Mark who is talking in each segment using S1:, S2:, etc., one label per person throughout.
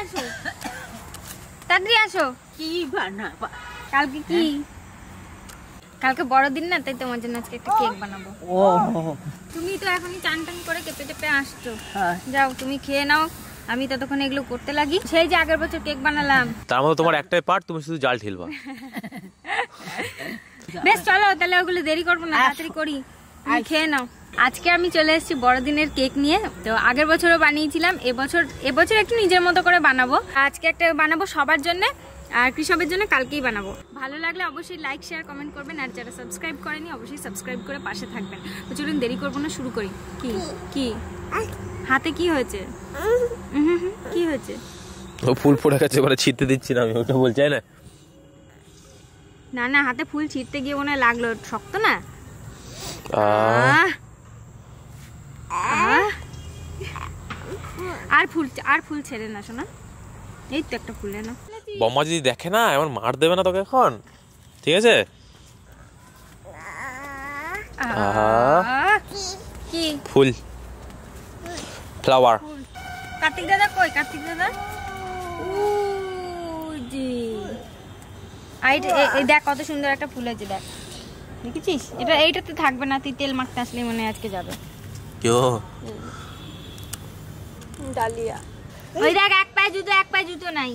S1: আসো, তাড়াতাড়ি আসো।
S2: কি বানাবো
S1: কালকে? কি কালকে বড়দিন না, তাই তোমার জন্য আজকে একটা কেক বানাবো।
S2: ও
S1: তুমি তো এখনই চান টান করে কেঁপে টেপে আসছো, যাও তুমি খেয়ে নাও, আমি ততক্ষণ এগুলো করতে লাগি। সেই যে আগের বছর কেক বানালাম,
S3: তার মধ্যে তোমার একটাই পার্ট, তুমি শুধু জাল ঢেলবা।
S1: বেশ চলো তাহলে, ওগুলো দেরি করবো না, তাড়াতাড়ি করি, তুমি খেয়ে নাও। আজকে আমি চলে এসেছি বড়দিনের কেক নিয়ে। তো আগের বছরও বানিয়েছিলাম, এবছর একটু নিজের মতো করে বানাবো। আজকে একটা বানাবো সবার জন্য, আর কৃষকের জন্য কালকেই বানাবো। ভালো লাগলে অবশ্যই লাইক শেয়ার কমেন্ট করবেন, আর যারা সাবস্ক্রাইব করেনি অবশ্যই সাবস্ক্রাইব করে পাশে থাকবেন। তো চলুন দেরি করবো না, শুরু করি। কি কি হাতে কি হয়েছে? কি হয়েছে?
S3: ও ফুল পড়ে গেছে, এবারে ছিটতে দিচ্ছি না আমি, ওটা বলছি না।
S1: না না, হাতে ফুল ছিটতে গিয়ে মনে লাগলো, শক্ত না। আর ফুল ছেড়ে না শোনা, এই তো একটা ফুল এনো।
S3: বম্মা যদি দেখে না, এমন মার দেবে না তোকে এখন, ঠিক আছে?
S1: কি
S3: ফুল, ফ্লাওয়ার।
S1: কার্তিক দাদা কই? কার্তিক দাদা দেখ কত সুন্দর একটা ফুল আছে, দেখ, দেখেছিস? এইটাতে থাকবে না, তুই তেল মাখতে আসলে মনে হয় আজকে যাবে। ডালিয়া, ওই দেখ এক পায়ে জুতো নাই।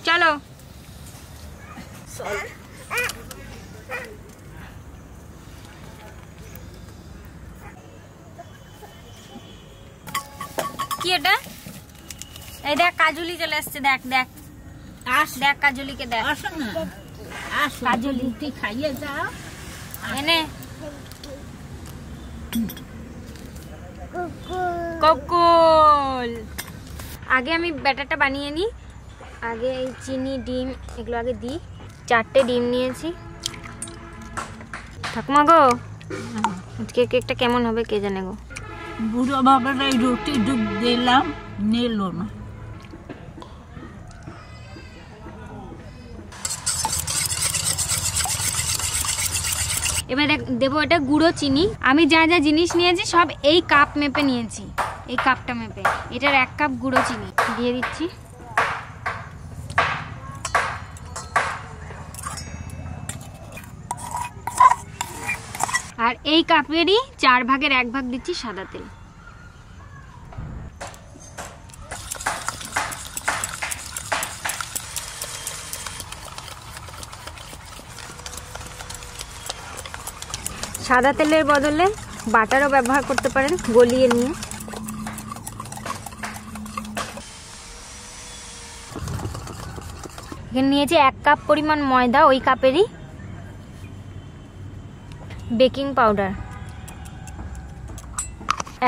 S1: চলো কি এটা? এই দেখ কাজলি চলে আসছে, দেখ দেখ দেখ কাজলিকে দেখ। কাজলি তুই খাইয়ে যাও, এনে কোকুল। আগে আমি ব্যাটারটা বানিয়ে নিই, আগে এই চিনি ডিম এগুলো আগে দিই। 4টে ডিম নিয়েছি। ঠাকুমা গো, আজকে কেকটা কেমন হবে কে জানে গো।
S2: বুড়ো বাবার এই রুটি ডুব দিলাম, নিল না।
S1: এবার দেবো এটা গুঁড়ো চিনি। আমি যা যা জিনিস নিয়েছি সব এই কাপ মেপে নিয়েছি, এই কাপটা মেপে। এটার 1 কাপ গুঁড়ো চিনি দিয়ে দিচ্ছি। আর এই কাপেরই 4 ভাগের 1 ভাগ দিচ্ছি সাদা তেল। সাদা তেলের বদলে বাটারও ব্যবহার করতে পারেন, গলিয়ে নিয়ে। এখানে নিয়েছি 1 কাপ পরিমাণ ময়দা, ওই কাপেরই। বেকিং পাউডার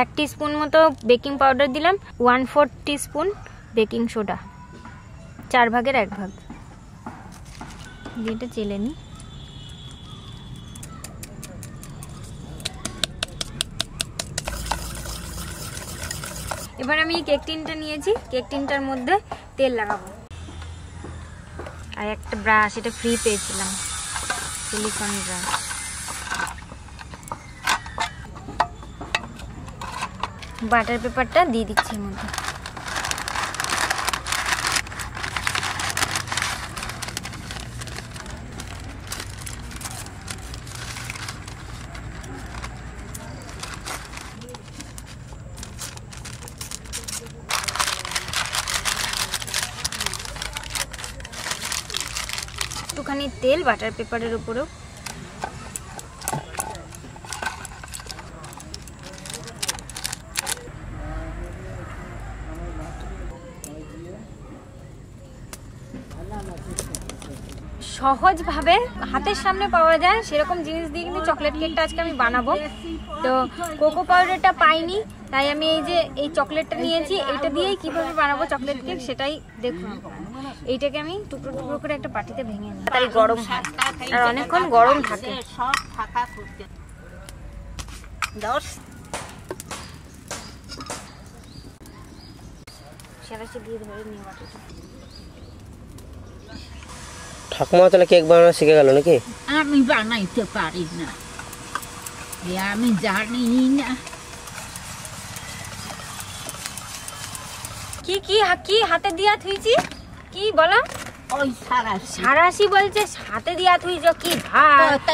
S1: 1 টিস্পুন মতো বেকিং পাউডার দিলাম। 1/4 টিস্পুন বেকিং সোডা, 4 ভাগের 1 ভাগ দিয়ে এটা চেলে নিই। এবার আমি কেক টিনটা নিয়েছি, কেক টিনটার মধ্যে তেল লাগাবো। আর একটা ব্রাশ, এটা ফ্রি পেয়েছিলাম, সিলিকন ব্রাশ। বাটার পেপারটা দিয়ে দিচ্ছি এর মধ্যে। একটুখানি তেল বাটার পেপারের উপরেও। সহজভাবে হাতের সামনে পাওয়া যায় সেরকম জিনিস দিয়ে কিন্তু চকলেট কেকটা আজকে আমি বানাবো। তো কোকো পাউডারটা পাইনি, তাই আমি এই চকলেটটা নিয়েছি। এইটা দিয়েই কিভাবে বানাবো চকলেট কেক সেটাই দেখুন। এইটাকে আমি টুকরো টুকরো করে একটা বাটিতে ভেঙে নিই, তাই গরম হয় আর অনেকক্ষণ গরম থাকে।
S2: সব ফাঁকা করতে
S1: সেরাসি দিয়ে ধরে নিয়ে বাটিটা।
S4: ঠাকুমা তাহলে কেক বানানো শিখে গেল নাকি?
S2: আমি বানাইতে পারি না, আমি জানি না।
S1: কি কি কি হাতে দিয়া থুইছি কি বলো?
S2: ওই
S1: সারাশি বলছে হাতে দিয়া থুইছ কি ভাত?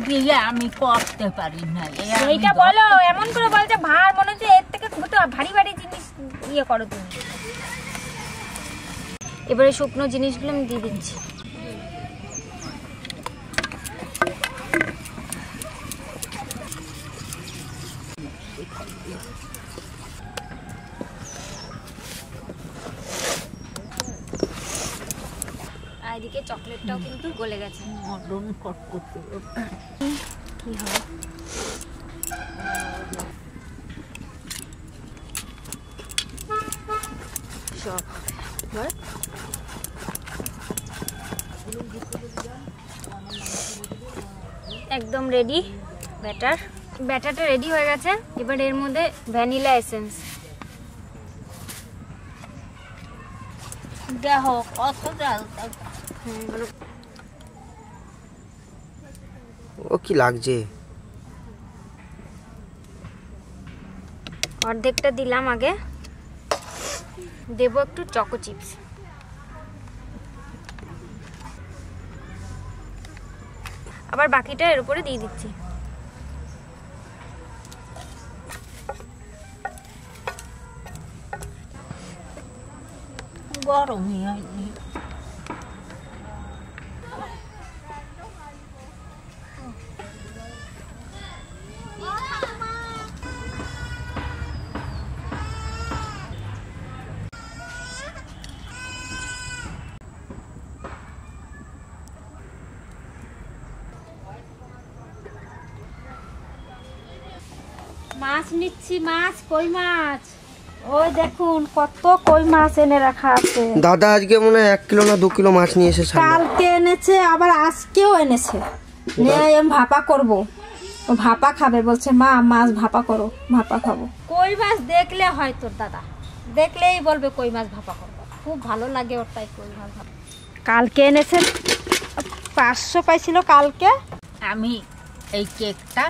S2: দিয়ে আমি করতে পারি না।
S1: সেইটা বলো, এমন করে বলছে ভার, মনে হচ্ছে এর থেকে খুব ভারী ভারী জিনিস ইয়ে করো তুমি। এবারে শুকনো জিনিসগুলো আমি দিয়ে দিচ্ছি। আর এদিকে চকলেটটাও কিন্তু গলে গেছে।
S2: মটন করতে
S1: কি হবে? সব একদম রেডি। ব্যাটারটা রেডি হয়ে গেছে। এবার এর মধ্যে ভ্যানিলা এসেন্স
S2: দেখো কত ডাল।
S4: ও কি লাগছে?
S1: অর্ধেকটা দিলাম, আগে দেবো একটু চকো চিপস। আবার বাকিটা এর উপরে দিয়ে দিচ্ছি।
S2: গরমই হয়নি।
S1: মাছ নিচ্ছি, মাছ, কই মাছ। ওই দেখুন কত কই মাছ এনে রাখা আছে।
S4: দাদা আজকে মনে হয় 1 কিলো না 2 কিলো মাছ নিয়ে এসেছে।
S5: কালকে এনেছে, আবার আজকেও এনেছে। আমি ভাপা করব, ও ভাপা খাবে বলছে, মা মাছ ভাপা করো, ভাপা খাবো।
S1: কই মাছ দেখলে হয় তোর দাদা, দেখলেই বলবে কই মাছ ভাপা করবো। খুব ভালো লাগে ওর, তাই কই মাছ ভাপা।
S5: কালকে এনেছে 500 পাইছিল কালকে।
S2: আমি এই কেকটা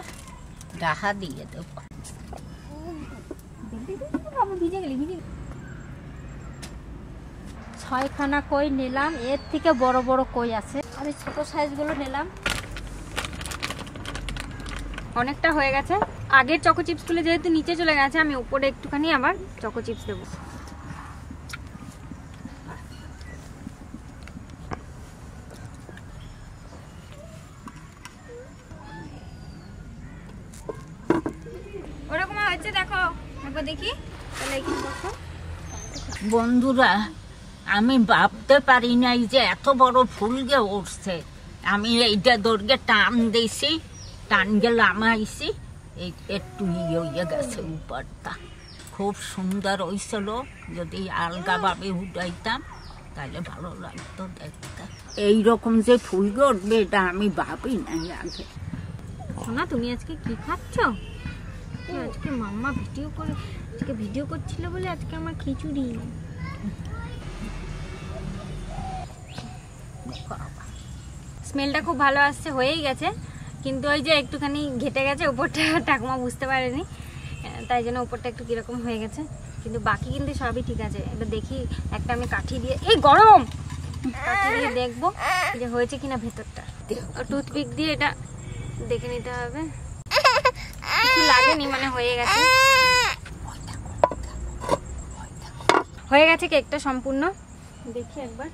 S2: ডাহা দিয়ে দেব।
S1: ছয়খানা কই নিলাম, এর থেকে বড় বড় কই আছে, আমি ছোট সাইজগুলো নিলাম। অনেকটা হয়ে গেছে। আগের চকো চিপসগুলো যেহেতু নিচে চলে গেছে, আমি উপরে একটুখানি আবার চকো চিপস দেবো। ওরকম হচ্ছে দেখো, একবার দেখি। তাহলে এখানে দেখো
S2: বন্ধুরা, আমি ভাবতে পারি নাই যে এত বড় ফুল গে উঠছে। আমি এইটা দৌড়ে টান দিয়েছি, টান গেলে আমাইছি, এই একটু ইয়ে গেছে উপরটা। খুব সুন্দর হয়েছিল। যদি আলগাভাবে উঠাইতাম তাহলে ভালো লাগতো দেখতে। এইরকম যে ফুল উঠবে এটা আমি ভাবি নাই আগে।
S1: সোনা, তুমি আজকে কি খাচ্ছ? আজকে মাম্মা ভিডিও করছিল বলে আজকে আমার খিচুড়ি। স্মেলটা খুব ভালো আসছে, হয়েই গেছে, কিন্তু ওই যে একটুখানি ঘেটে গেছে উপরটা, ঠাকুমা বুঝতে পারেনি, তাই জন্য উপরটা একটু কিরকম হয়ে গেছে, কিন্তু বাকি কিন্তু সবই ঠিক আছে। এবার দেখি একটা আমি কাঠি দিয়ে, এই গরম কাঠি দিয়ে দেখবো যে হয়েছে কিনা ভেতরটা। টুথপিক দিয়ে এটা দেখে নিতে হবে। কিছু লাগেনি, মানে হয়ে গেছে। হয়ে গেছে কেকটা সম্পূর্ণ। দেখি একবার।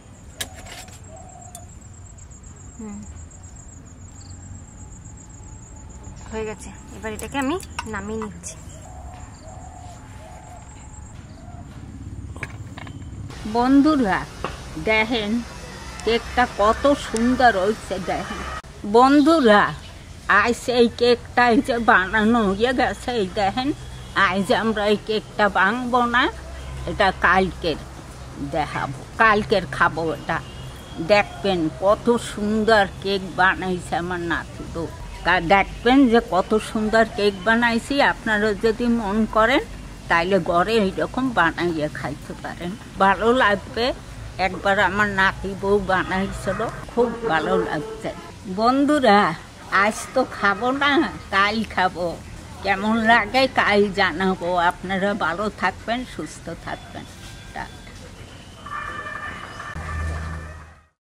S1: হয়ে গেছে। এবার এটাকে আমি নামিয়ে নিচ্ছি।
S2: বন্ধুরা দেখেন কেকটা কত সুন্দর হয়েছে। দেখেন বন্ধুরা, আজ এই কেকটা যে বানানো হয়ে গেছে, এই দেখেন আজ আমরা এই কেকটা ভাঙবো না, এটা কালকের দেখাবো, কালকের খাবো। এটা দেখবেন কত সুন্দর কেক বানাইছে আমার নাতিদো। দেখবেন যে কত সুন্দর কেক বানাইছি। আপনারা যদি মন করেন তাইলে ঘরে এইরকম বানাইয়ে খাইতে পারেন, ভালো লাগবে। একবার আমার নাতি বউ বানাইছিল, খুব ভালো লাগছে। বন্ধুরা আজ তো খাবো না, কাল খাবো। কেমন লাগে কাল জানাবো। আপনারা ভালো থাকবেন, সুস্থ থাকবেন। টাটা।